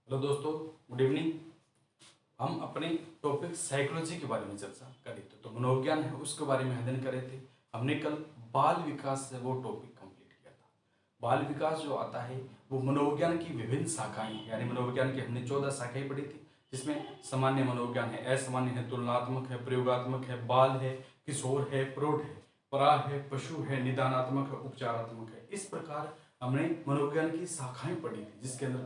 Hello दोस्तों, good evening. हम अपने टॉपिक साइकोलॉजी के बारे में चर्चा कर रहे थे, तो मनोविज्ञान है उसके बारे में अध्ययन कर रहे थे। हमने कल बाल विकास से वो टॉपिक कंप्लीट किया था। बाल विकास जो आता है वो मनोविज्ञान की विभिन्न शाखाएं, यानी मनोविज्ञान की हमने 14 शाखाएं पढ़ी थी, जिसमें सामान्य मनोविज्ञान है, असामान्य है, तुलनात्मक है, प्रयोगात्मक है, बाल है, किशोर है, प्रौढ़ है, पराह है, पशु है, निदानात्मक है, उपचारात्मक है। इस प्रकार हमने मनोविज्ञान की शाखाएं पढ़ी थी, जिसके अंदर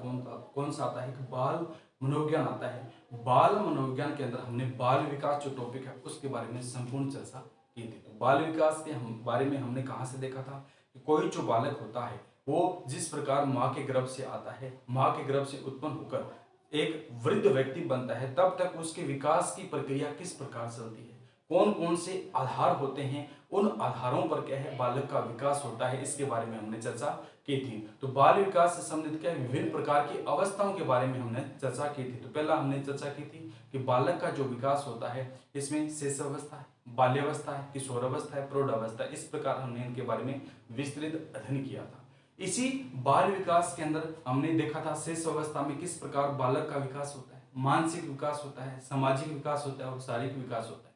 कौन सा आता है कि बाल मनोविज्ञान आता है। बाल मनोविज्ञान के अंदर हमने बाल विकास जो टॉपिक है उसके बारे में संपूर्ण चर्चा की थी। तो बाल विकास के बारे में हमने कहाँ से देखा था कि कोई जो बालक होता है वो जिस प्रकार माँ के गर्भ से आता है, माँ के गर्भ से उत्पन्न होकर एक वृद्ध व्यक्ति बनता है, तब तक उसके विकास की प्रक्रिया किस प्रकार चलती है, कौन कौन से आधार होते हैं, उन आधारों पर क्या है बालक का विकास होता है, इसके बारे में हमने चर्चा की थी। तो बाल विकास से संबंधित क्या विभिन्न प्रकार की अवस्थाओं के बारे में हमने चर्चा की थी। तो पहला हमने चर्चा की थी कि बालक का जो विकास होता है इसमें शिशु अवस्था है, बाल्यावस्था है, किशोर अवस्था है, प्रौढ़ अवस्था है। इस प्रकार हमने इनके बारे में विस्तृत अध्ययन किया था। इसी बाल विकास के अंदर हमने देखा था शिशु अवस्था में किस प्रकार बालक का विकास होता है, मानसिक विकास होता है, सामाजिक विकास होता है और शारीरिक विकास होता है।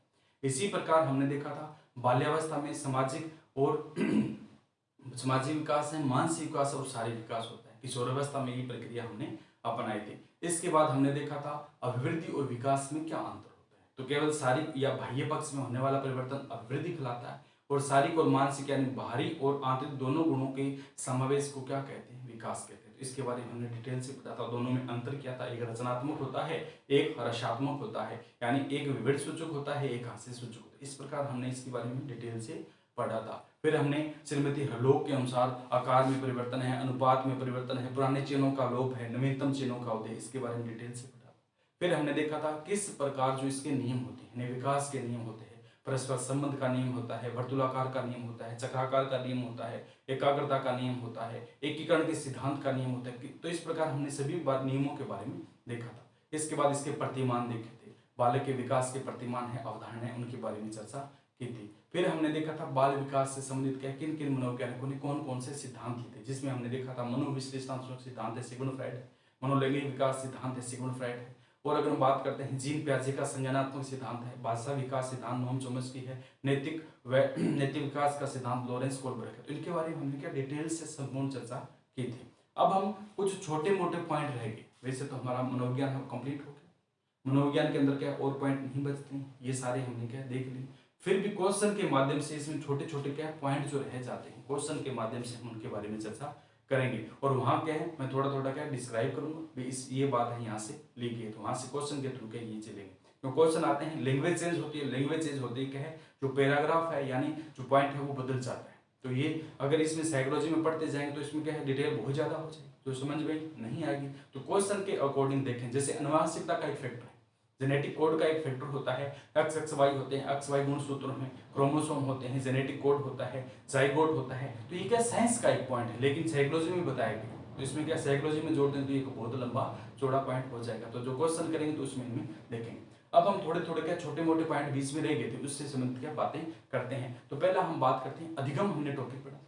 इसी प्रकार हमने देखा था बाल्यावस्था में सामाजिक और सामाजिक विकास है, मानसिक विकास और शारीरिक विकास होता है। किशोरावस्था में ये प्रक्रिया हमने अपनाई थी। इसके बाद हमने देखा था अभिवृद्धि और विकास में क्या अंतर होता है। तो केवल शारीरिक या बाह्य पक्ष में होने वाला परिवर्तन अभिवृद्धि कहलाता है और शारीरिक और मानसिक यानी बाहरी और आंतरिक दोनों गुणों के समावेश को क्या कहते हैं, विकास कहते हैं। तो इसके बारे में हमने डिटेल से पढ़ा था। दोनों में अंतर क्या था, एक रचनात्मक होता है, एक रसात्मक होता है, यानी एक विवरण सूचक होता है, एक हास्य सूचक होता है। इस प्रकार हमने इसके बारे में डिटेल से पढ़ा था। फिर हमने श्रीमती हरलोक के अनुसार आकार में परिवर्तन है, अनुपात में परिवर्तन है, पुराने चिन्हों का लोप है, नवीनतम चिन्हों का उदय, इसके बारे में डिटेल से पढ़ा। फिर हमने देखा था किस प्रकार जो इसके नियम होते हैं, विकास के नियम होते हैं। परस्पर संबंध का नियम होता है, वर्तुलाकार का नियम होता है, चक्राकार का नियम होता है, एकाग्रता का नियम होता है, एकीकरण के सिद्धांत का नियम होता है। तो इस प्रकार हमने सभी नियमों के बारे में देखा था। इसके बाद इसके प्रतिमान देखे थे, बालक के विकास के प्रतिमान है, अवधारणा है, उनके बारे में चर्चा की थी। फिर हमने देखा था बाल विकास से संबंधित क्या किन किन मनोवैज्ञानिकों ने कौन कौन से सिद्धांत दिए थे, जिसमें हमने देखा था मनोविश्लेषणात्मक सिद्धांत है, सिग्मंड फ्राइड है, मनोलैंगिक विकास सिद्धांत है, सिग्मंड फ्राइड है। और अगर हम बात करते हैं जीन प्याजे का संज्ञानात्मक सिद्धांत है, भाषा विकास सिद्धांत नोम चोम्स्की है, नैतिक विकास का सिद्धांत लॉरेंस कोलबर्ग है। तो इनके बारे में हमने क्या डिटेल से संपूर्ण चर्चा की थी। अब हम कुछ छोटे मोटे पॉइंट रह गए, वैसे तो हमारा मनोविज्ञान कंप्लीट हो गया। मनोविज्ञान के अंदर क्या और पॉइंट नहीं बचते हैं, ये सारे हमने क्या देख लिए। फिर भी क्वेश्चन के माध्यम से इसमें छोटे छोटे क्या पॉइंट जो रह जाते हैं, क्वेश्चन के माध्यम से हम उनके बारे में चर्चा करेंगे। और वहाँ क्या है मैं थोड़ा थोड़ा क्या डिस्क्राइब करूंगा, इस ये बात है यहाँ से ली गई है, तो वहाँ से क्वेश्चन के थ्रू क्या ये चलेंगे। तो क्वेश्चन आते हैं, लैंग्वेज चेंज होती है, लैंग्वेज चेंज होती है क्या है, जो पैराग्राफ है यानी जो पॉइंट है वो बदल जाता है। तो ये अगर इसमें साइकोलॉजी में पढ़ते जाएंगे तो इसमें क्या है डिटेल बहुत ज्यादा हो जाएगी, तो समझ में नहीं आएगी। तो क्वेश्चन के अकॉर्डिंग देखें, जैसे अनुवांशिकता का एक फैक्टर है, जेनेटिक कोड का एक फैक्टर होता है, एक्स एक्स वाई होते हैं, एक्स वाई गुणसूत्रों में क्रोमोसोम होते हैं, जेनेटिक कोड होता है, जाइगोट होता है। तो ये क्या साइंस का एक पॉइंट है, लेकिन साइकोलॉजी में बताया गया। तो इसमें क्या साइकोलॉजी में जोड़ दें तो एक बहुत लंबा चौड़ा पॉइंट हो जाएगा। तो जो क्वेश्चन करेंगे तो उसमें इनमें देखेंगे। अब हम थोड़े थोड़े क्या छोटे मोटे पॉइंट बीच में रह गए थे, उससे संबंधित क्या बातें करते हैं। तो पहला हम बात करते हैं अधिगम, हमने टॉपिक पढ़ा,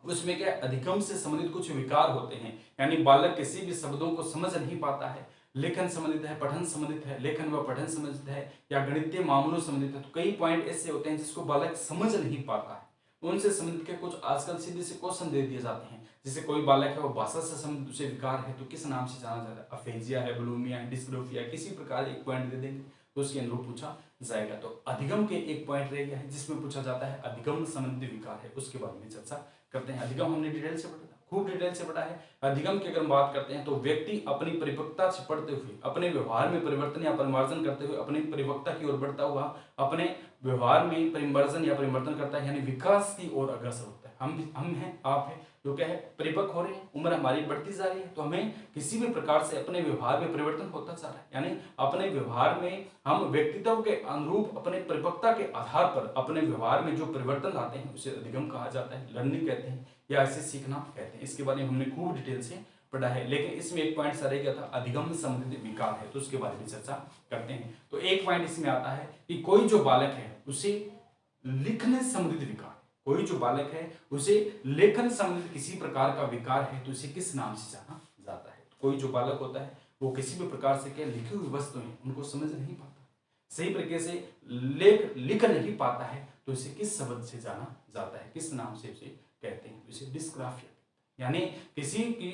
उसमें क्या अधिगम से संबंधित कुछ विकार होते हैं, यानी बालक किसी भी शब्दों को समझ नहीं पाता है, लेखन संबंधित है, पठन संबंधित है, लेखन व पठन संबंधित है, या गणितीय मामलों संबंधित है। तो कई पॉइंट ऐसे होते हैं जिसको बालक समझ नहीं पाता है, उनसे संबंधित के कुछ आजकल सीधे से क्वेश्चन दे दिए जाते हैं। जैसे कोई बालक है वो भाषा से संबंधित उसे विकार है तो किस नाम से जाना जाता है, अफेजिया है, बुलिमिया है, डिस्ग्राफिया, किसी प्रकार एक पॉइंट दे देंगे तो उसके अनुरूप पूछा जाएगा। तो अधिगम के एक पॉइंट रह गया है जिसमें पूछा जाता है अधिगम संबंधी विकार है, उसके बारे में चर्चा करते हैं। अधिगम हमने डिटेल से पढ़ा, खूब डिटेल से पढ़ा है। अधिगम की अगर बात करते हैं तो व्यक्ति अपनी परिपक्वता से पढ़ते हुए अपने व्यवहार में परिवर्तन या परिमार्जन करते हुए अपनी परिपक्वता की ओर बढ़ता हुआ अपने व्यवहार में परिमार्जन या परिवर्तन करता है, यानी विकास की ओर अग्रसर होता है। हम हैं, आप हैं, जो क्या है परिपक्व हो रहे हैं, उम्र हमारी बढ़ती जा रही है, तो हमें किसी भी प्रकार से अपने व्यवहार में परिवर्तन होता जा रहा है, यानी अपने व्यवहार में हम व्यक्तित्व के अनुरूप अपने परिपक्वता के आधार पर अपने व्यवहार में जो परिवर्तन लाते हैं उसे अधिगम कहा जाता है, लर्निंग कहते हैं या इसे सीखना कहते हैं। इसके बारे में हमने खूब डिटेल से पढ़ा है, लेकिन इसमें एक पॉइंट रह गया था अधिगम संबंधित विकार है, तो उसके बारे में चर्चा करते हैं। तो एक पॉइंट इसमें आता है कि कोई जो बालक है उसे लिखने संबंधित विकार, कोई जो बालक है उसे लेखन संबंधित किसी प्रकार का विकार है तो उसे किस नाम से जाना जाता है। कोई जो बालक होता है वो किसी भी प्रकार से क्या लिखी हुई वस्तुएं उनको समझ नहीं पाता, सही तरीके से लिख नहीं पाता है, तो इसे किस शब्द से जाना जाता है, किस नाम से उसे कहते हैं? इसे डिस्ग्राफिया, यानी किसी की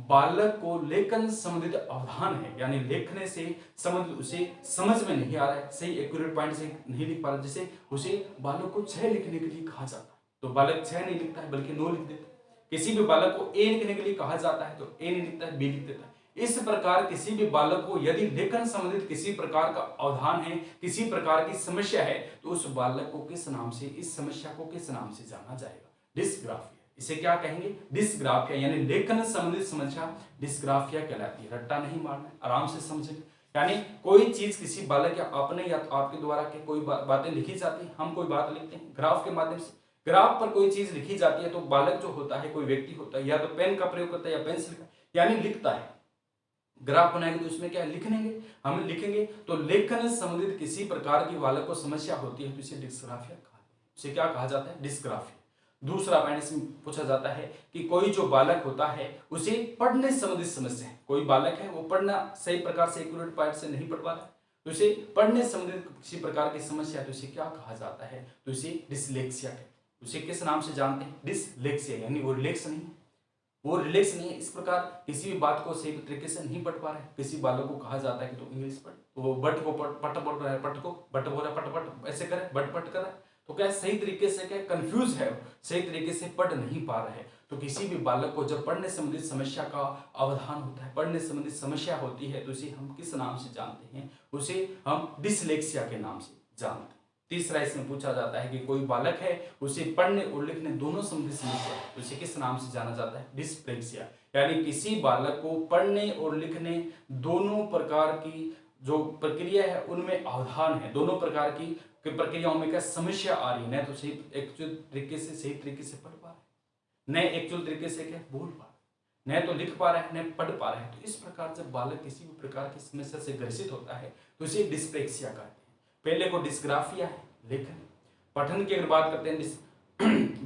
बालक को लेखन संबंधित अवधान है, यानी लेखने से संबंधित उसे समझ में नहीं आ रहा है, सही एक्यूरेट पॉइंट से नहीं लिख पा रहा, जैसे उसे बालक को 6 लिखने के लिए कहा जाता है तो बालक 6 नहीं लिखता है बल्कि 9 लिख देता है। किसी भी बालक को ए लिखने के लिए कहा जाता है तो ए नहीं लिखता है, बी लिख देता है। इस प्रकार किसी भी बालक को यदि लेखन संबंधित किसी प्रकार का अवधान है, किसी प्रकार की समस्या है, तो उस बालक को किस नाम से, इस समस्या को किस नाम से जाना जाएगा? डिस्ग्राफिया। इसे क्या कहेंगे? डिस्ग्राफिया, यानी लेखन संबंधित समस्या डिस्ग्राफिया कहलाती है। रट्टा नहीं मारना है, आराम से समझेंगे। यानी कोई चीज किसी बालक या अपने या तो आपके द्वारा के कोई बातें लिखी जाती है, हम कोई बात लिखते हैं ग्राफ के माध्यम से, ग्राफ पर कोई चीज लिखी जाती है तो बालक जो होता है, कोई व्यक्ति होता है, या तो पेन का प्रयोग करता है या पेंसिल का, यानी लिखता है। ग्राफ बनाएंगे तो उसमें क्या लिखेंगे, हम लिखेंगे। तो लेखन संबंधित किसी प्रकार की बालक को समस्या होती है तो इसे डिस्ग्राफिया कहा, इसे क्या कहा जाता है? डिस्ग्राफिया। दूसरा पॉइंट इसमें पूछा जाता है कि कोई जो बालक होता है उसे पढ़ने संबंधित समस्या है, कोई बालक है वो पढ़ना सही प्रकार से एक्यूरेट पॉइंट से नहीं पढ़ पा रहा है, तो इसे पढ़ने संबंधित किसी प्रकार की समस्या, तो इसे क्या कहा जाता है? तो इसे डिसलेक्सिया कहते हैं। उसे किस नाम से जानते हैं? डिसलेक्सिया, यानी वो रिलैक्स नहीं है, वो रिलैक्स नहीं है, इस प्रकार किसी भी बात को सही तरीके से नहीं पढ़ पा रहे हैं। किसी बालक को कहा जाता है कि तो इंग्लिश पढ़, तो वो बट को पट बोल रहा है, पट को बट बोल रहा है, पट पट ऐसे करे, बट पट कर रहा है, तो क्या सही तरीके से क्या कंफ्यूज है, सही तरीके से पढ़ नहीं पा रहे हैं। तो किसी भी बालक को जब पढ़ने संबंधित समस्या का अवधान होता है, पढ़ने संबंधित समस्या होती है, तो इसे हम किस नाम से जानते हैं? उसे हम डिसलेक्सिया के नाम से जानते हैं। तीसरा इसमें पूछा जाता है कि कोई बालक है उसे पढ़ने और लिखने दोनों संबंधित समस्या है, तो इसे किस नाम से जाना जाता है? डिस्प्लेक्सिया, यानी किसी बालक को पढ़ने और लिखने दोनों प्रकार की जो प्रक्रिया है उनमें अवधान है, दोनों प्रकार की प्रक्रियाओं में क्या समस्या आ रही है, न तो सही एक्चुअल तरीके से सही तरीके से पढ़ पा रहे, न एक्चुअल तरीके से क्या बोल पा रहे, न तो लिख पा रहे हैं, न पढ़ पा रहे हैं। तो इस प्रकार जब बालक किसी भी प्रकार की समस्या से ग्रसित होता है तो इसे डिस्प्लेक्सिया कहते हैं। पहले को डिस्ग्राफिया है लेखन, पठन की अगर बात करते हैं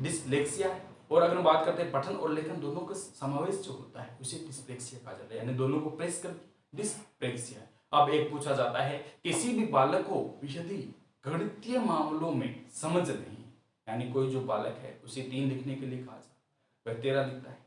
डिसलेक्सिया है, और अगर बात करते हैं पठन और लेखन दोनों का समावेश जो होता है उसे डिस्प्लेक्सिया कहा जाता है, यानी दोनों को प्रेस कर डिस्प्लेक्सिया। अब एक पूछा जाता है किसी भी बालक को यदि गणितीय मामलों में समझ नहीं, यानी कोई जो बालक है उसे 3 लिखने के लिए कहा जाता है, वह 13 लिखता है,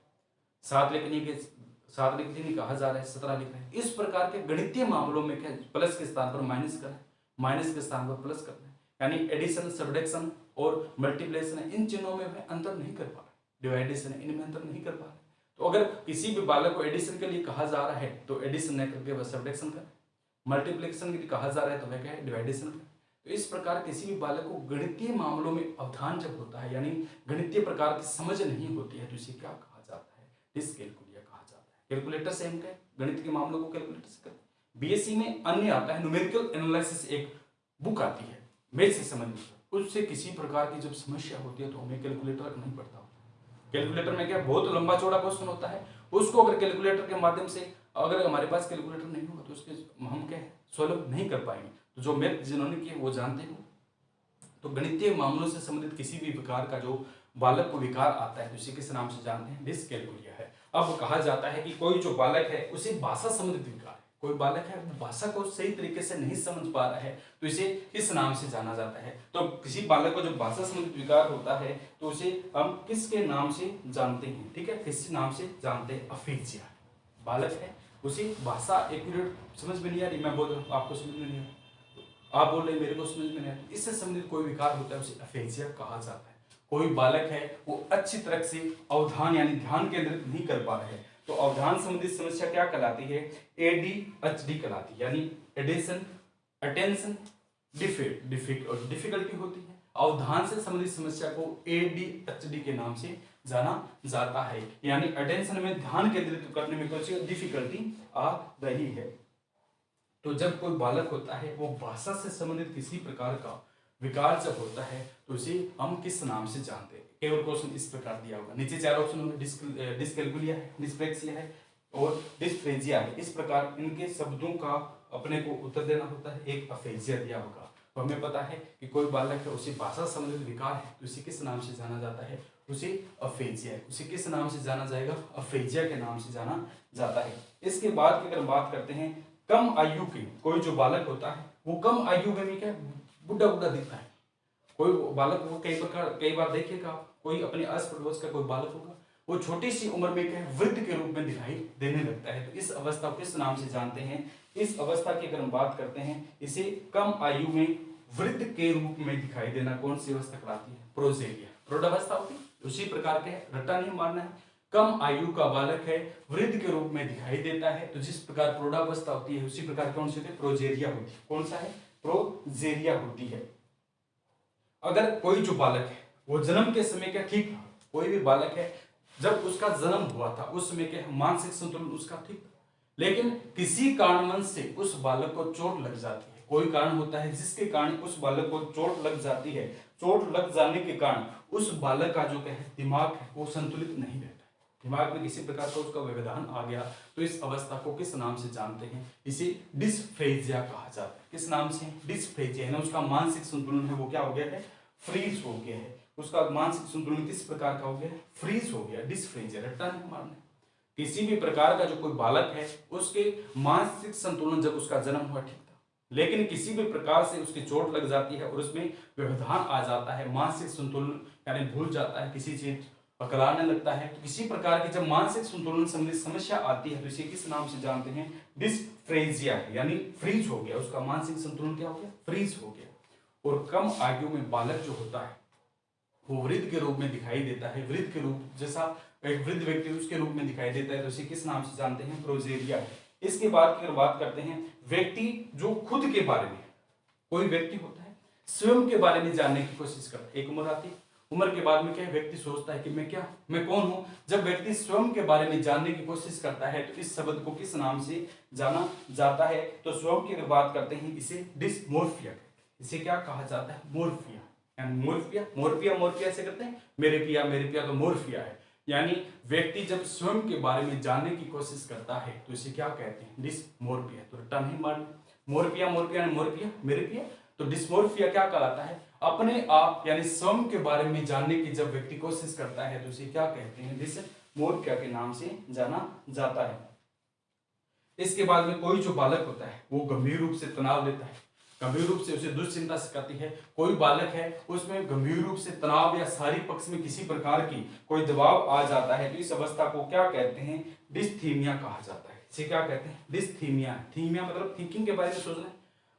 7 लिखने के कहा जा रहा है, 17 लिख रहा है। इस प्रकार के गणितीय मामलों में क्या प्लस के स्थान पर माइनस कर रहा है, माइनस के स्थान पर प्लस करना है, यानी एडिशन, सब्ट्रैक्शन और मल्टीप्लिकेशन है, इन चिन्हों में वह अंतर नहीं कर पा रहा है, डिवाइडेशन है, इनमें अंतर नहीं कर पा रहा है। तो अगर किसी भी बालक को एडिशन के लिए कहा जा रहा है तो एडिशन न करके वह सब्ट्रैक्शन कर, मल्टीप्लिकेशन के लिए कहा जा रहा है तो वह क्या है? डिवाइडेशन कर। तो इस प्रकार किसी भी बालक को गणितीय मामलों में अवधान जब होता है, यानी गणितीय प्रकार की समझ नहीं होती है, तो इसे क्या कहा जाता है? डिसकैलकुलिया कहा जाता है। कैलकुलेटर से हम क्या गणित के मामलों को कैलकुलेटर से करते हैं। बीएससी में अन्य आता है न्यूमेरिकल एनालिसिस, एक बुक आती है मैथ से संबंधित, उससे किसी प्रकार की जब समस्या होती है तो हमें कैलकुलेटर नहीं पड़ता होता। कैलकुलेटर में क्या बहुत लंबा चौड़ा क्वेश्चन होता है, उसको अगर कैलकुलेटर के माध्यम से, अगर हमारे पास कैलकुलेटर नहीं होगा तो उसके हम क्या सॉल्व नहीं कर पाएंगे। तो जो मैथ जिन्होंने किए वो जानते हो। तो गणितीय मामलों से संबंधित किसी भी प्रकार का जो बालक को विकार आता है तो इसी किस नाम से जानते हैं? डिसकैलकुलिया है। अब कहा जाता है कि कोई जो बालक है उसे भाषा संबंधित विकार है, कोई बालक है वो भाषा को सही तरीके से नहीं समझ पा रहा है तो इसे किस नाम से जाना जाता है? तो किसी बालक को जब भाषा संबंधित विकार होता है तो उसे हम किसके नाम से जानते हैं? ठीक है, किस नाम से जानते हैं? अफेजिया। बालक है उसे भाषा एक्यूरेट समझ में नहीं आ रही, मैं बोल रहा हूँ आपको समझ में नहीं आ रही, आप बोल रहे मेरे को समझ में नहीं आता, इससे संबंधित कोई विकार होता है उसे अफेजिया कहा जाता है। कोई बालक है वो अच्छी तरह से अवधान यानी ध्यान केंद्रित नहीं कर पा रहे हैं तो अवधान संबंधित समस्या क्या कहलाती है? ADHD कहलाती है, यानी एडिशन, अटेंशन डिफिकल्टी होती है। अवधान से संबंधित समस्या को ADHD के नाम से जाना जाता है, यानी अटेंशन में ध्यान केंद्रित करने में कुछ डिफिकल्टी आ रही है। तो जब कोई बालक होता है वो भाषा से संबंधित किसी प्रकार का विकार जब होता है तो इसे हम किस नाम से जानते हैं? केवल क्वेश्चन इस प्रकार दिया होगा, नीचे 4 ऑप्शन होंगे, डिसकैलकुलिया है, डिस्प्लेक्सिया है और डिस्फ्रेजिया है। इस प्रकार इनके शब्दों का अपने को उत्तर देना होता है। एक अफेजिया दिया होगा तो हमें पता है कि कोई बालक है उसे भाषा संबंधित विकार है तो इसे किस नाम से जाना जाता है? उसे अफेजिया है। उसे किस नाम से जाना जाएगा? अफेजिया के नाम से जाना जाता है। इसके बाद की अगर बात करते हैं, कम आयु के कोई जो बालक होता है वो कम आयु में क्या बुढ़ा बुढ़ा दिखता है। कोई बालक को कई बार देखिएगा, कोई अपने आस पड़ोस का कोई बालक होगा, वो छोटी सी उम्र में क्या वृद्ध के रूप में दिखाई देने लगता है। तो इस अवस्था को किस नाम से जानते हैं? इस अवस्था की अगर हम बात करते हैं, इसे कम आयु में वृद्ध के रूप में दिखाई देना कौन सी अवस्था कहलाती है? प्रोजेरिया, प्रौढ़ावस्था होती है। उसी प्रकार के रट्टा नहीं मारना है, कम आयु का बालक है, वृद्ध के रूप में दिखाई देता है। तो जिस प्रकार प्रौढ़ावस्था होती है उसी प्रकार कौन सी होती है? प्रोजेरिया होती है। कौन सा है? प्रोजेरिया होती है। अगर कोई जो बालक है वो जन्म के समय क्या ठीक था, कोई भी बालक है जब उसका जन्म हुआ था उस समय क्या मानसिक संतुलन उसका ठीक था, लेकिन किसी कारणवश से उस बालक को चोट लग जाती है, कोई कारण होता है जिसके कारण उस बालक को चोट लग जाती है, चोट लग जाने के कारण उस बालक का जो क्या है दिमाग है वो संतुलित नहीं रहता, दिमाग में किसी प्रकार का उसका व्यवधान आ गया, तो इस अवस्था को किस नाम से जानते हैं? इसे डिस्फ्रेजिया कहा जाता है। किस नाम से? डिस्फ्रेजिया, है ना, उसका मानसिक संतुलन है वो क्या हो गया है? फ्रीज हो गया है। उसका मानसिक संतुलन किस प्रकार का हो गया? फ्रीज हो गया। डिस्फ्रेजिया, रट्टा नहीं मारना। किसी भी प्रकार का जो कोई बालक है उसके मानसिक संतुलन जब उसका जन्म हुआ ठीक था, लेकिन किसी भी प्रकार से उसकी चोट लग जाती है और उसमें व्यवधान आ जाता है, मानसिक संतुलन यानी भूल जाता है, किसी चीज पकड़ाने लगता है, तो किसी प्रकार की जब मानसिक संतुलन संबंधित समस्या आती है तो इसे किस नाम से जानते हैं? डिस्फ्रेजिया, यानी फ्रीज हो गया, उसका मानसिक संतुलन क्या हो गया? फ्रीज हो गया। और कम आयु में बालक जो होता है वो वृद्ध के रूप में दिखाई देता है, वृद्ध के रूप जैसा एक वृद्ध व्यक्ति उसके रूप में दिखाई देता है, तो इसे किस नाम से जानते हैं? प्रोजेरिया। इसके बाद की अगर बात करते हैं, व्यक्ति जो खुद के बारे में, कोई व्यक्ति होता है स्वयं के बारे में जानने की कोशिश करता है, एक उम्र आती है, उम्र के बाद में क्या व्यक्ति सोचता है कि मैं कौन हूं। जब व्यक्ति स्वयं के बारे में जानने की कोशिश करता है तो इस शब्द को किस नाम से जाना जाता है? तो स्वयं की अगर बात करते हैं इसे डिस्मोर्फिया, इसे क्या कहा जाता है? मोर्फिया, यानी मोर्फिया, मोर्फिया से करते हैं मेरे पिया तो मोर्फिया है। यानी व्यक्ति जब स्वयं के बारे में जानने की कोशिश करता है तो इसे क्या कहते हैं? डिस्मोर्फिया। तो रट्टा नहीं मारना, मोर्फिया यानी मोर्फिया मेरे पिया, तो डिस्मोर्फिया क्या कहलाता है? अपने आप यानी स्वयं के बारे में जानने की जब व्यक्ति कोशिश करता है तो इसे क्या कहते हैं? डिस्मोर्फिया के नाम से जाना जाता है। इसके बाद में कोई जो बालक होता है वो गंभीर रूप से तनाव लेता है, गंभीर रूप से उसे दुश्चिंता सताती है। कोई बालक है उसमें गंभीर रूप से तनाव या शारीरिक पक्ष में किसी प्रकार की कोई दबाव आ जाता है तो इस अवस्था को क्या कहते हैं? डिस्थीमिया कहा जाता है। इसे क्या कहते हैं? डिस्थीमिया। थीमिया मतलब थिंकिंग के बारे में सोचना है।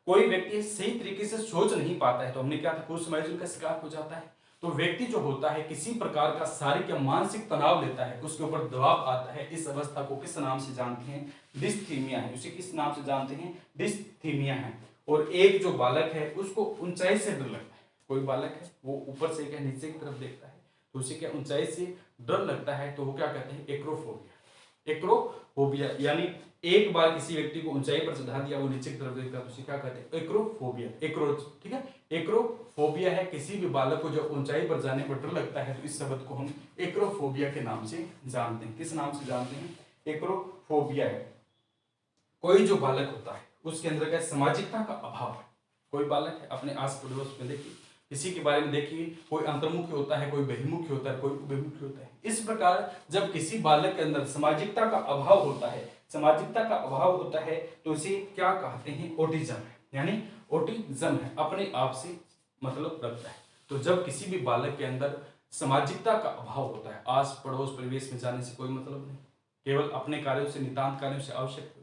कोई व्यक्ति सही तरीके से सोच नहीं पाता है तो हमने क्या था, कुछ समय का शिकार हो जाता है। तो व्यक्ति जो होता है किसी प्रकार का शारीरिक या मानसिक तनाव लेता है, उसके ऊपर दबाव आता है, इस अवस्था को किस नाम से जानते हैं? डिस्थीमिया है। उसे किस नाम से जानते हैं? डिस्थीमिया है। और एक जो बालक है उसको ऊंचाई से डर लगता है, कोई बालक है वो ऊपर से क्या नीचे की तरफ देखता है तो उसे क्या ऊंचाई से डर लगता है, तो वो क्या कहते हैं? एक्रोफोबिया। एक्रोफोबिया यानी एक बार किसी व्यक्ति को ऊंचाई पर चढ़ा दिया, वो नीचे की तरफ देखता है तो उसे क्या कहते हैं? एक्रोफोबिया। एक्रोच, ठीक है, एक्रोफोबिया है। किसी भी बालक को जब ऊंचाई पर जाने पर डर लगता है तो इस शब्द को हम एक्रोफोबिया के नाम से जानते हैं। किस नाम से जानते हैं? एक्रोफोबिया है। कोई जो बालक होता है उसके अंदर क्या सामाजिकता का अभाव है। कोई बालक है अपने आस पड़ोस में देखिए, किसी के बारे में देखिए, कोई अंतर्मुखी होता है, कोई बहिर्मुखी होता है, कोई उभयमुखी होता है। इस प्रकार जब किसी बालक के अंदर सामाजिकता का अभाव होता है, सामाजिकता का अभाव होता है तो इसे क्या कहते हैं? ऑटिज्म है, यानी ऑटिज्म है, अपने आप से मतलब रखता है। तो जब किसी भी बालक के अंदर सामाजिकता का अभाव होता है, आस पड़ोस परिवेश में जाने से कोई मतलब नहीं, केवल अपने कार्यों से, नितांत कार्यों से, आवश्यक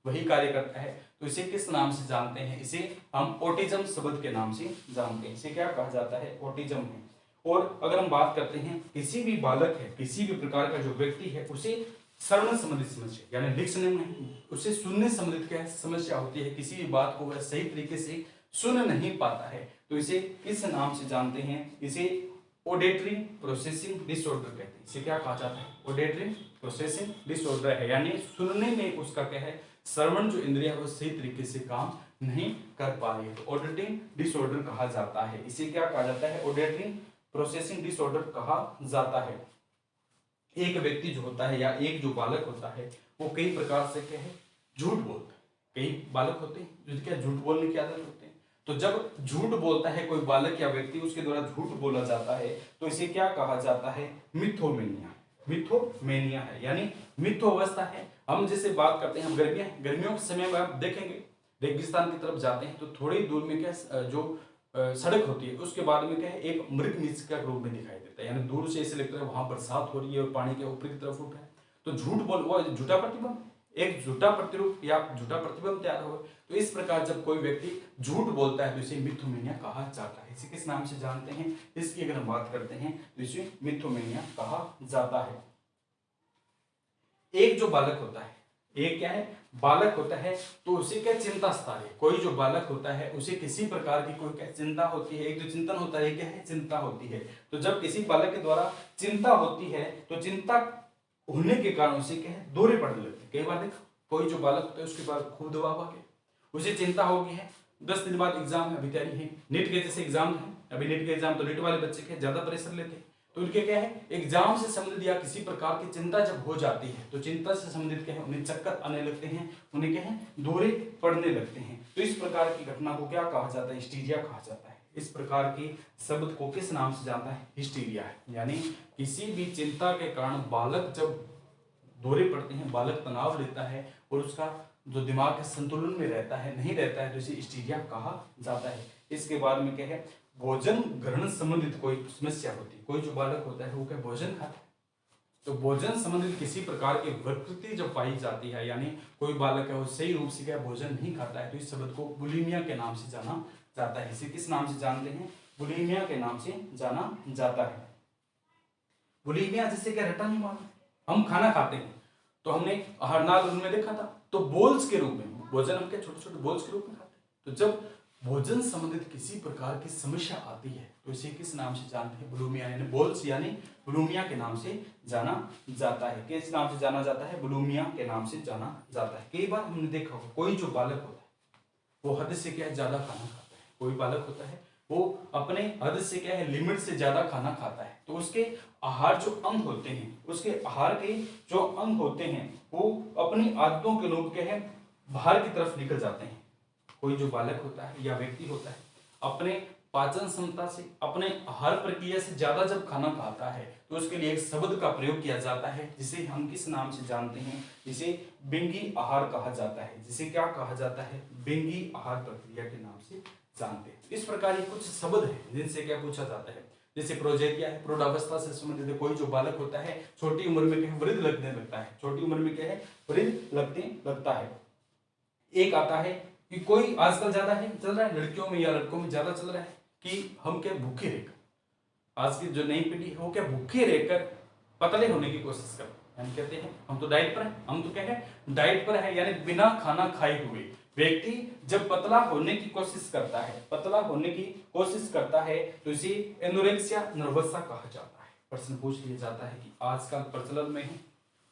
वही कार्य करता है, तो इसे किस नाम से जानते हैं? इसे हम ऑटिज्म शब्द के नाम से जानते हैं। इसे क्या कहा जाता है? ऑटिज्म है। और अगर हम बात करते हैं किसी भी बालक है, किसी भी प्रकार का जो व्यक्ति है उसे श्रवण संबंधित समस्या यानी लिखने में, उसे सुनने संबंधित क्या समस्या होती है, किसी भी बात को वह सही तरीके से सुन नहीं पाता है, तो इसे किस नाम से जानते हैं? इसे ऑडिटरी प्रोसेसिंग डिसऑर्डर कहते हैं। इसे क्या कहा जाता है? ऑडिटरी प्रोसेसिंग डिसऑर्डर है, यानी सुनने में उसका क्या है, श्रवण जो इंद्रिय है वो सही तरीके से काम नहीं कर पा रही है, तो ऑडिटिंग डिसऑर्डर कहा जाता है। इसे क्या कहा जाता है? ऑडिटरी प्रोसेसिंग डिसऑर्डर कहा जाता है। एक व्यक्ति जो होता है या एक जो बालक होता है वो कई प्रकार से क्या है, झूठ बोलता है। कई बालक होते हैं जो क्या झूठ बोलने की आदत होते हैं, तो जब झूठ बोलता है कोई बालक या व्यक्ति, उसके द्वारा झूठ बोला जाता है, तो इसे क्या कहा जाता है? मिथोमेनिया। मिथोमेनिया है, यानी मिथो अवस्था है। हम जैसे बात करते हैं, हम गर्मियों के समय में आप देखेंगे रेगिस्तान की तरफ जाते हैं तो थोड़ी दूर में क्या जो सड़क होती है उसके बाद में क्या है, एक मृग मृच्छका रूप में दिखाई देता है, यानी दूर से ऐसे लगता है वहां बरसात हो रही है और पानी के ऊपर की तरफ उठ रहा है। तो झूठ बोल, वो झूठा प्रतिबिंब, एक झूठा प्रतिरूप या झूठा प्रतिबिंब तैयार हो। तो इस प्रकार जब कोई व्यक्ति झूठ बोलता है तो इसे मिथोमेनिया कहा जाता है। इसे किस नाम से जानते हैं? इसकी अगर हम बात करते हैं तो इसे मिथोमेनिया कहा जाता है। एक जो बालक होता है, एक क्या है, बालक होता है, तो उसे क्या चिंता सताए। कोई जो बालक होता है उसे किसी प्रकार की कोई क्या चिंता होती है, एक जो चिंतन होता है, क्या है, चिंता होती है। तो जब किसी बालक के द्वारा चिंता होती है तो चिंता होने के कारण उसे क्या है, दौरे पड़ने लगते हैं। कई बार देखो कोई जो बालक होता है उसके पास खूब दबाव आ गया, उसे चिंता होगी है, 10 दिन बाद एग्जाम है, अभी तैयारी है, नीट के जैसे एग्जाम है, अभी नीट के एग्जाम तो नीट वाले बच्चे के ज्यादा प्रेशर लेते हैं, तो उनके क्या है, एग्जाम से संबंधित या किसी प्रकार की चिंता जब हो जाती है तो चिंता से संबंधित क्या है, उन्हें चक्कर आने लगते हैं, उन्हें क्या है, दौरे पड़ने लगते हैं। तो इस प्रकार की घटना को क्या कहा जाता है? हिस्टीरिया कहा जाता है। इस प्रकार की शब्द को किस नाम से जानता है? हिस्टीरिया है। यानी किसी भी चिंता के कारण बालक जब दौरे पड़ते हैं, बालक तनाव लेता है और उसका जो दिमाग के संतुलन में रहता है, नहीं रहता है, तो इसे हिस्टीरिया कहा जाता है। इसके बाद में क्या है, भोजन ग्रहण संबंधित कोई समस्या होती है। कोई जो बालक होता है वो क्या भोजन खाता है, तो भोजन संबंधित किसी प्रकार की विकृति जब पाई जाती है, यानी कोई बालक है वो सही रूप से क्या भोजन नहीं खाता है, तो इस शब्द को बुलिमिया के नाम से जाना जाता है। इसे किस नाम से जानते हैं? बुलिमिया के नाम से जाना जाता है। बुलिमिया जिससे क्या, रटा नहीं मारना। हम खाना खाते हैं तो हमने आहारनाल उनमें देखा था, तो बोल्स के रूप में भोजन हम क्या छोटे छोटे बोल्स के रूप में खाते हैं। तो जब भोजन संबंधित किसी प्रकार की समस्या आती है तो इसे किस नाम से जानते हैं? बुलिमिया, यानी बोल्स यानी बुलिमिया के नाम से जाना जाता है। किस नाम से जाना जाता है? बुलिमिया के नाम से जाना जाता है। कई बार हमने देखा होगा कोई जो बालक होता है वो हद से क्या ज्यादा खाना खाता है। कोई बालक होता है वो अपने हद से क्या है, लिमिट से ज्यादा खाना खाता है, तो उसके आहार जो अंग होते हैं, उसके आहार के जो अंग होते हैं वो अपनी आदतों के लोग क्या है, बाहर की तरफ निकल जाते हैं। कोई जो बालक होता है या व्यक्ति होता है अपने पाचन क्षमता से, अपने आहार प्रक्रिया से ज्यादा जब खाना खाता है तो उसके लिए एक शब्द का प्रयोग किया जाता है जिसे हम किस नाम से जानते हैं? जिसे बिंगी आहार कहा जाता है। जिसे क्या कहा जाता है? बिंगी आहार प्रक्रिया के नाम से जानते हैं। इस प्रकार ये कुछ शब्द है जिनसे क्या पूछा जाता है। जैसे प्रोजेरिया है, प्रौढ़ावस्था से संबंधित कोई जो बालक होता है छोटी उम्र में क्या है, वृद्ध लगने लगता है। छोटी उम्र में क्या है, वृद्ध लगने लगता है। एक आता है कि कोई आजकल ज्यादा है चल रहा है, लड़कियों में या लड़कों में ज्यादा चल रहा है कि हम क्या भूखे रहकर, आज की जो नई पीढ़ी है वो क्या भूखे रहकर पतले होने की कोशिश करते हैं। हम कहते हैं हम तो डाइट पर है, हम तो क्या है, डाइट पर है, यानी बिना खाना खाए हुए व्यक्ति जब पतला होने की कोशिश करता है, पतला होने की कोशिश करता है तो इसे एनोरेक्सिया नर्वसा कहा जाता है। प्रश्न पूछ लिया जाता है कि आजकल प्रचलन में है,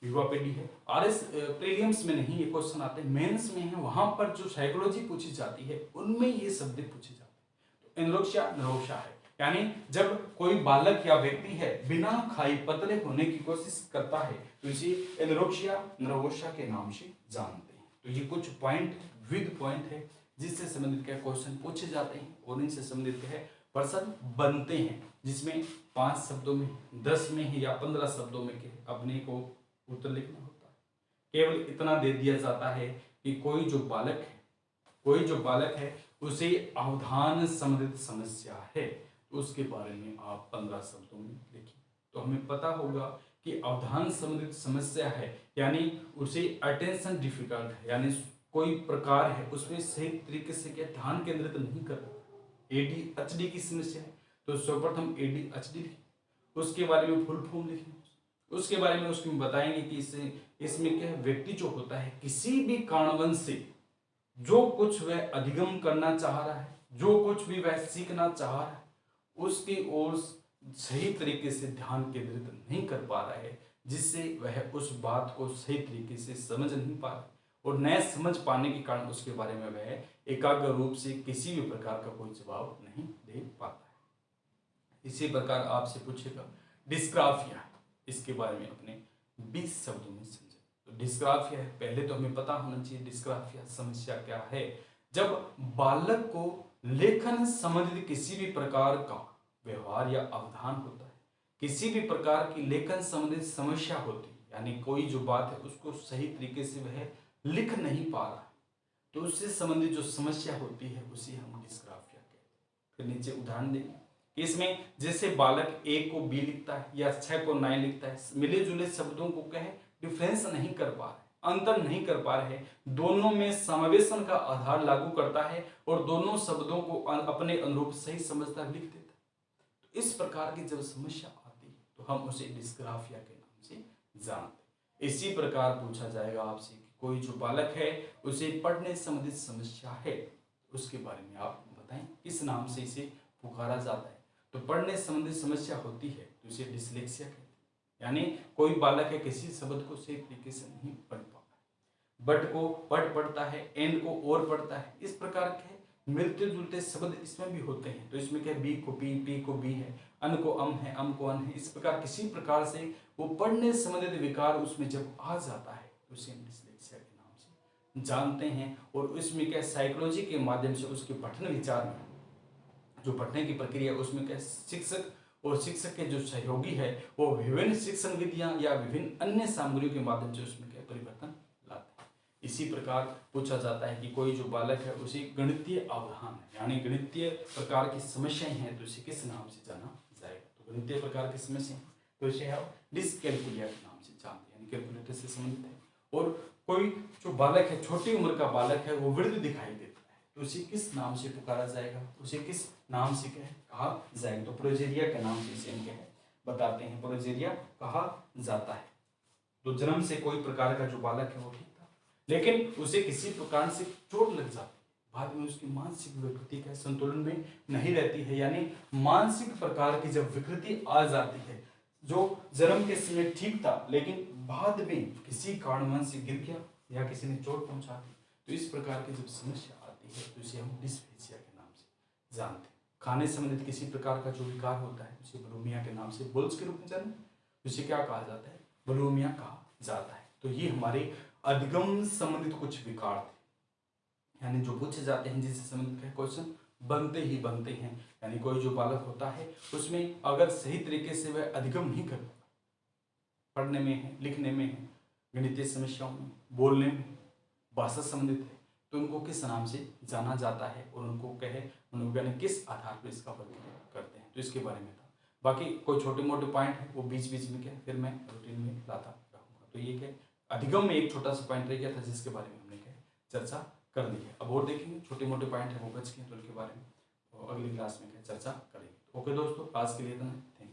युवा पीढ़ी है, आरएस प्रीलिम्स में नहीं ये क्वेश्चन आते, मेंस में है, वहां पर जो साइकोलॉजी पूछी जाती है उनमें ये शब्द पूछे जाते हैं। तो एनोरेक्सिया नर्वसा है, यानी जब कोई बालक या व्यक्ति है बिना खाए पतले होने की कोशिश करता है तो इसे एनोरेक्सिया नर्वोसा के नाम से जानते हैं। तो ये कुछ पॉइंट विद पॉइंट है जिससे संबंधित क्या क्वेश्चन पूछे जाते हैं और इनसे संबंधित क्या है प्रश्न बनते हैं, जिसमें 5 शब्दों में, 10 में या 15 शब्दों में क्या अपने को उत्तर लिखना होता है। केवल इतना दे दिया जाता है कि कोई जो बालक है उसे अवधान संबंधित समस्या है, तो उसके बारे में आप 15 शब्दों में लिखिए। तो हमें पता होगा कि अवधान संबंधित समस्या है यानी उसे अटेंशन डिफिकल्ट है, यानी कोई प्रकार है उसमें सही तरीके से क्या ध्यान केंद्रित नहीं कर, ADHD की समस्या है तो सर्वप्रथम ADHD, उसके बारे में फुल फॉर्म लिखें, उसके बारे में उसमें बताएंगे कि इसमें क्या है, व्यक्ति जो होता है किसी भी कारणवश से जो कुछ वह अधिगम करना चाह रहा है, जो कुछ भी वह सीखना चाह रहा है उसकी ओर सही तरीके से ध्यान केंद्रित नहीं कर पा रहा है, जिससे वह उस बात को सही तरीके से समझ नहीं पा रहा और न समझ पाने के कारण उसके बारे में वह एकाग्र रूप से किसी भी प्रकार का कोई जवाब नहीं दे पाता है। इसी प्रकार आपसे पूछेगा डिस्ग्राफिया, इसके बारे में अपने 20 शब्दों में समझे। तो डिस्ग्राफिया है, पहले तो हमें पता होना चाहिए डिस्ग्राफिया समस्या क्या है। जब बालक को लेखन संबंधित किसी भी प्रकार का व्यवहार या अवधान होता है। किसी भी प्रकार की लेखन संबंधित समस्या होती है, यानी कोई जो बात है उसको सही तरीके से वह लिख नहीं पा रहा है, तो उससे संबंधित जो समस्या होती है उसे हम डिस्ग्राफिया कहते हैं। फिर नीचे उदाहरण देंगे कि इसमें जैसे बालक ए को बी लिखता है या 6 को 9 लिखता है, मिले जुले शब्दों को कहे डिफरेंस नहीं कर पा रहे, अंतर नहीं कर पा रहे, दोनों में समावेशन का आधार लागू करता है और दोनों शब्दों को अपने अनुरूप सही समझता लिख देता है। तो इस प्रकार की जब समस्या आती है तो हम उसे डिस्ग्राफिया के नाम से जानते हैं। इसी प्रकार पूछा जाएगा आपसे कि कोई जो बालक है उसे पढ़ने संबंधित समस्या है, उसके बारे में आप बताएं किस नाम से इसे पुकारा जाता है। तो पढ़ने संबंधित समस्या होती है तो इसे डिसलेक्सिया कहते हैं, यानी कोई बालक है किसी शब्द को सही तरीके से नहीं पढ़ पा रहा है, बट को बट पढ़ता है, एंड को और पढ़ता है, इस प्रकार के मिलते जुलते शब्द इसमें भी होते हैं। तो इसमें क्या बी को पी को बी है, अन को अम है, अम को अन है, इस प्रकार किसी प्रकार से वो पढ़ने संबंधित विकार उसमें जब आ जाता है तो उसे हम डिसलेक्सिया के नाम से जानते हैं। और उसमें क्या साइकोलॉजी के माध्यम से उसके पठन विचार में जो पढ़ने की प्रक्रिया उसमें क्या शिक्षक और शिक्षक के जो सहयोगी है वो विभिन्न शिक्षण विधियां या विभिन्न अन्य सामग्रियों के माध्यम से उसमें क्या परिवर्तन लाते हैं। इसी प्रकार पूछा जाता है कि कोई जो बालक है उसे गणितीय अवधान है, यानी गणितीय प्रकार की समस्याएं हैं, तो इसे किस नाम से जाना जाएगा। तो गणितीय प्रकार की समस्या तो इसे हम डिसकैलकुलिया के नाम से जानते हैं, यानी कैलकुलेटर से संबंधित है। और कोई जो बालक है छोटी उम्र का बालक है वो वृद्ध दिखाई देता है, तो उसे किस नाम से पुकारा जाएगा, उसे किस नाम से कहा जाएगा। तो प्रोजेरिया के नाम से इसे हम बताते हैं, प्रोजेरिया कहा जाता है। तो जन्म से कोई प्रकार का जो बालक है वो ठीक था, लेकिन उसे किसी प्रकार से चोट लग जाती है, बाद में उसकी मानसिक विकृति का संतुलन में नहीं रहती है, यानी मानसिक प्रकार की जब विकृति आ जाती है, जो जन्म के समय ठीक था लेकिन बाद में किसी कारणवश से गिर गया या किसी ने चोट पहुंचा दी, तो इस प्रकार की जब समस्या आती है तो इसे हम डिस्फेसिया के नाम से जानते हैं। खाने संबंधित किसी प्रकार का जो विकार होता है उसे बुलिमिया के नाम से बोल्स के रूप में जानते हैं, उसे क्या कहा जाता है, बुलिमिया कहा जाता है। तो ये हमारे अधिगम संबंधित कुछ विकार थे, यानी जो पूछे जाते हैं जिससे संबंधित क्वेश्चन बनते ही बनते हैं। यानी कोई जो बालक होता है उसमें अगर सही तरीके से वह अधिगम नहीं कर पाता, पढ़ने में है, लिखने में है, गणितीय समस्याओं में, बोलने में, भाषा संबंधित है, तो उनको किस नाम से जाना जाता है और उनको कहे मनोवैज्ञानिक किस आधार पर इसका वर्गीकरण करते हैं। तो इसके बारे में था, बाकी कोई छोटे मोटे पॉइंट है वो बीच बीच में क्या फिर मैं रूटीन में लाता रहूँगा। तो ये क्या अधिगम में एक छोटा सा पॉइंट रह गया था जिसके बारे में हमने क्या चर्चा कर ली है। अब और देखेंगे छोटे मोटे पॉइंट है वो बच गए तो उनके बारे में अगली क्लास में क्या चर्चा करेंगे। ओके दोस्तों, आज के लिए इतना। Thank you.